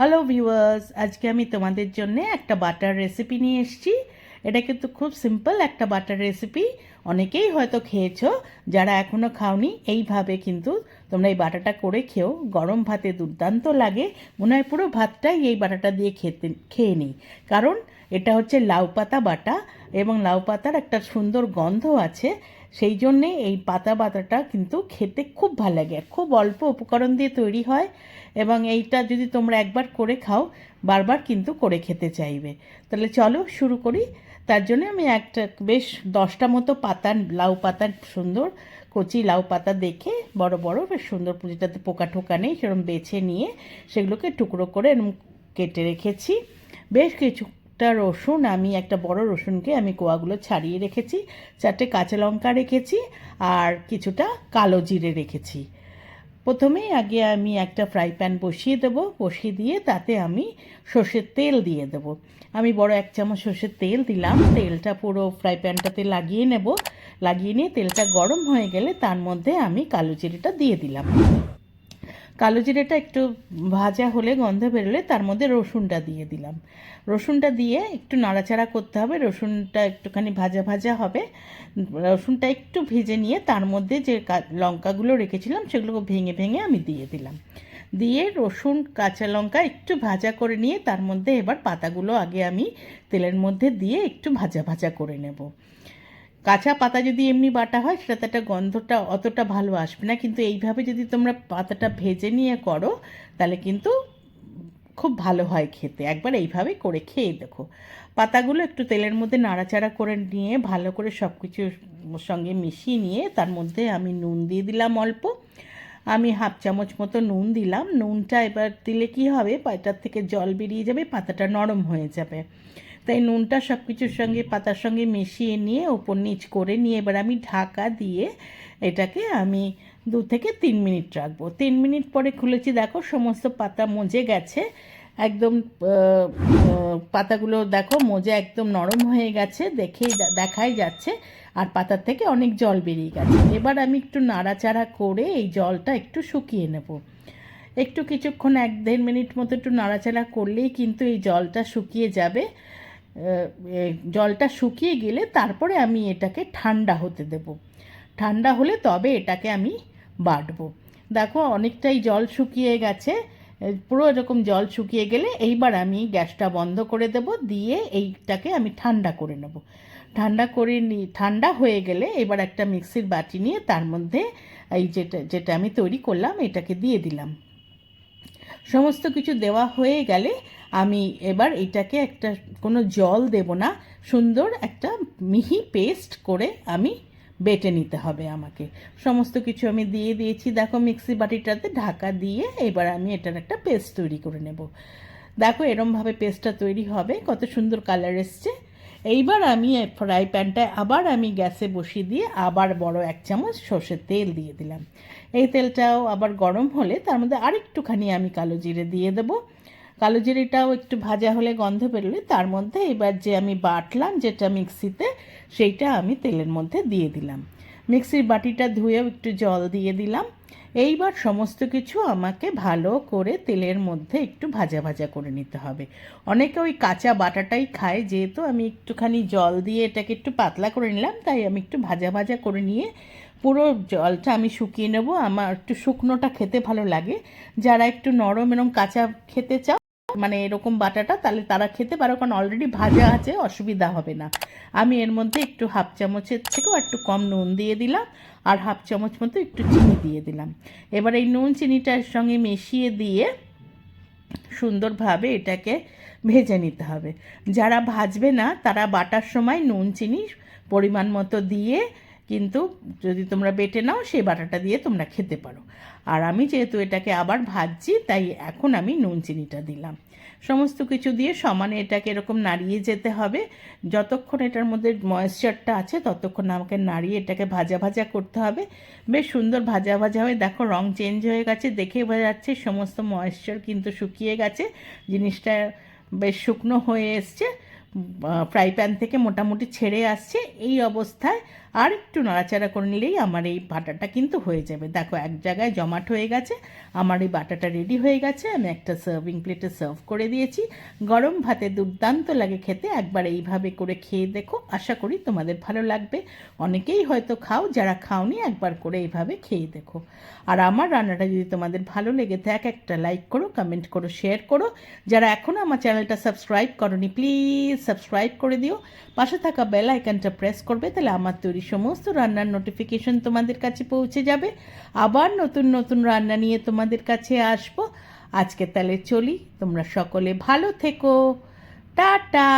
Hello viewers, আজকে আমি তোমাদের জন্য একটা বাটার রেসিপি নিয়ে এসেছি। এটা কিন্তু খুব সিম্পল একটা বাটার রেসিপি। অনেকেই হয়তো খেয়েছো, যারা এখনও খাওনি এইভাবে কিন্তু তোমরা এই বাটাটা করে খেও। গরম ভাতে দুর্দান্ত লাগে, মনে হয় পুরো ভাতটাই এই বাটাটা দিয়ে খেয়ে নিই। কারণ এটা হচ্ছে লাউ পাতা বাটা এবং লাউ পাতার একটা সুন্দর গন্ধ আছে, সেই জন্যে এই পাতা বাটাটা কিন্তু খেতে খুব ভালো লাগে। খুব অল্প উপকরণ দিয়ে তৈরি হয় এবং এইটা যদি তোমরা একবার করে খাও বারবার কিন্তু করে খেতে চাইবে। তাহলে চলো শুরু করি। তার জন্য আমি একটা বেশ 10টা মতো পাতা, লাউ পাতার সুন্দর কচি লাউ পাতা দেখে বড় বড় বেশ সুন্দর, পুঁজিটাতে পোকা টোকা নেই সেরকম বেছে নিয়ে সেগুলোকে টুকরো করে এরকম কেটে রেখেছি। বেশ কিছুটা রসুন, আমি একটা বড় রসুনকে আমি কোয়াগুলো ছাড়িয়ে রেখেছি। 4টে কাঁচা লঙ্কা রেখেছি আর কিছুটা কালো জিরে রেখেছি। প্রথমেই আগে আমি একটা ফ্রাই প্যান বসিয়ে দেবো, বসিয়ে দিয়ে তাতে আমি সর্ষের তেল দিয়ে দেবো। আমি বড় 1 চামচ সর্ষের তেল দিলাম। তেলটা পুরো ফ্রাই প্যানটাতে লাগিয়ে নেব। লাগিয়ে নিয়ে তেলটা গরম হয়ে গেলে তার মধ্যে আমি কালো জিরেটা দিয়ে দিলাম। কালো জিরেটা একটু ভাজা হলে, গন্ধ বেরোলে তার মধ্যে রসুনটা দিয়ে দিলাম। রসুনটা দিয়ে একটু নাড়াচাড়া করতে হবে। রসুনটা একটুখানি ভাজা ভাজা হবে। রসুনটা একটু ভেজে নিয়ে তার মধ্যে যে লঙ্কাগুলো রেখেছিলাম সেগুলোকে ভেঙে ভেঙে আমি দিয়ে দিলাম। দিয়ে রসুন কাঁচা লঙ্কা একটু ভাজা করে নিয়ে তার মধ্যে এবার পাতাগুলো আগে আমি তেলের মধ্যে দিয়ে একটু ভাজা ভাজা করে নেব। কাঁচা পাতা যদি এমনি বাটা হয় সেটাতে একটা গন্ধটা অতটা ভালো আসবে না, কিন্তু এইভাবে যদি তোমরা পাতাটা ভেজে নিয়ে করো তাহলে কিন্তু খুব ভালো হয় খেতে। একবার এইভাবে করে খেয়ে দেখো। পাতাগুলো একটু তেলের মধ্যে নাড়াচাড়া করে নিয়ে ভালো করে সব কিছুর সঙ্গে মিশিয়ে নিয়ে তার মধ্যে আমি নুন দিয়ে দিলাম অল্প। আমি 1/2 চামচ মতো নুন দিলাম। নুনটা এবার দিলে কি হবে, পাতার থেকে জল বেরিয়ে যাবে, পাতাটা নরম হয়ে যাবে। তাই নুনটা সব কিছুর সঙ্গে পাতার সঙ্গে মিশিয়ে নিয়ে ওপর নিচ করে নিয়ে এবার আমি ঢাকা দিয়ে এটাকে আমি 2 থেকে 3 মিনিট রাখবো। 3 মিনিট পরে খুলেছি, দেখো সমস্ত পাতা মজে গেছে একদম। পাতাগুলো দেখো মজে একদম নরম হয়ে গেছে, দেখাই যাচ্ছে। আর পাতার থেকে অনেক জল বেরিয়ে গেছে। এবার আমি একটু নাড়াচাড়া করে এই জলটা একটু শুকিয়ে নেব। একটু কিছুক্ষণ 1-1.5 মিনিট মতো একটু নাড়াচাড়া করলেই কিন্তু এই জলটা শুকিয়ে যাবে। জলটা শুকিয়ে গেলে তারপরে আমি এটাকে ঠান্ডা হতে দেব। ঠান্ডা হলে তবে এটাকে আমি বাটবো। দেখো অনেকটাই জল শুকিয়ে গেছে। পুরো এরকম জল শুকিয়ে গেলে এইবার আমি গ্যাসটা বন্ধ করে দেব, দিয়ে এইটাকে আমি ঠান্ডা করে নেব। ঠান্ডা হয়ে গেলে এবার একটা মিক্সির বাটি নিয়ে তার মধ্যে এই যেটা যেটা আমি তৈরি করলাম এটাকে দিয়ে দিলাম। সমস্ত কিছু দেওয়া হয়ে গেলে আমি এবার এটাকে একটা, কোনো জল দেব না, সুন্দর একটা মিহি পেস্ট করে আমি বেটে নিতে হবে আমাকে। সমস্ত কিছু আমি দিয়ে দিয়েছি, দেখো মিক্সি বাটিটাতে ঢাকা দিয়ে এবার আমি এটার একটা পেস্ট তৈরি করে নেব। দেখো এরমভাবে পেস্টটা তৈরি হবে, কত সুন্দর কালার এসছে। এইবার আমি ফ্রাই প্যানটায় আবার আমি গ্যাসে বসিয়ে দিয়ে আবার বড় 1 চামচ সর্ষের তেল দিয়ে দিলাম। এই তেলটাও আবার গরম হলে তার মধ্যে আরেকটুখানি আমি কালো জিরে দিয়ে দেবো। কালো জিরেটাও একটু ভাজা হলে, গন্ধ বেরোলে তার মধ্যে এবার যে আমি বাটলাম যেটা মিক্সিতে, সেইটা আমি তেলের মধ্যে দিয়ে দিলাম। মিক্সির বাটিটা ধুয়েও একটু জল দিয়ে দিলাম। এইবার সমস্ত কিছু আমাকে ভালো করে তেলের মধ্যে একটু ভাজা ভাজা করে নিতে হবে। অনেকে ওই কাঁচা বাটাটাই খায়, যেহেতু আমি একটুখানি জল দিয়ে এটাকে একটু পাতলা করে নিলাম তাই আমি একটু ভাজা ভাজা করে নিয়ে পুরো জলটা আমি শুকিয়ে নেব। আমার একটু শুকনোটা খেতে ভালো লাগে। যারা একটু নরম এরকম কাঁচা খেতে চাও, মানে এরকম বাটাটা, তাহলে তারা খেতে পারো, কারণ অলরেডি ভাজা আছে, অসুবিধা হবে না। আমি এর মধ্যে একটু 1/2 চামচের থেকেও একটু কম নুন দিয়ে দিলাম আর 1/2 চামচ মতো একটু চিনি দিয়ে দিলাম। এবার এই নুন চিনিটার সঙ্গে মিশিয়ে দিয়ে সুন্দরভাবে এটাকে ভেজে নিতে হবে। যারা ভাজবে না তারা বাটার সময় নুন চিনি পরিমাণ মতো দিয়ে কিন্তু যদি তোমরা বেটে নাও সেই বাটাটা দিয়ে তোমরা খেতে পারো। আর আমি যেহেতু এটাকে আবার ভাজছি তাই এখন আমি নুন চিনিটা দিলাম। সমস্ত কিছু দিয়ে সমানে এটাকে এরকম নাড়িয়ে যেতে হবে। যতক্ষণ এটার মধ্যে ময়েশ্চারটা আছে ততক্ষণ আমাকে নাড়িয়ে এটাকে ভাজা ভাজা করতে হবে। বেশ সুন্দর ভাজা ভাজা হয়ে দেখো রং চেঞ্জ হয়ে গেছে, দেখে বোঝা যাচ্ছে সমস্ত ময়েশ্চার কিন্তু শুকিয়ে গেছে, জিনিসটা বেশ শুকনো হয়ে এসছে। ফ্রাই প্যান থেকে মোটামুটি ছেড়ে আসছে। এই অবস্থায় আর একটু নাড়াচাড়া করে নিলেই আমার এই বাটাটা কিন্তু হয়ে যাবে। দেখো এক জায়গায় জমাট হয়ে গেছে, আমার এই বাটাটা রেডি হয়ে গেছে। আমি একটা সার্ভিং প্লেটে সার্ভ করে দিয়েছি। গরম ভাতে দুর্দান্ত লাগে খেতে, একবার এইভাবে করে খেয়ে দেখো, আশা করি তোমাদের ভালো লাগবে। অনেকেই হয়তো খাও, যারা খাওনি একবার করে এইভাবে খেয়ে দেখো। আর আমার রান্নাটা যদি তোমাদের ভালো লেগে থাকে একটা লাইক করো, কমেন্ট করো, শেয়ার করো। যারা এখনও আমার চ্যানেলটা সাবস্ক্রাইব করোনি প্লিজ সাবস্ক্রাইব করে দিও, পাশে থাকা বেল আইকনটা প্রেস করবে, তাহলে আমার তৈরি সমস্ত রান্নার নোটিফিকেশন তোমাদের কাছে পৌঁছে যাবে। আবার নতুন নতুন রান্না নিয়ে তোমাদের কাছে আসবো। আজকে তাহলে চলি, তোমরা সকলে ভালো থেকো, টাটা।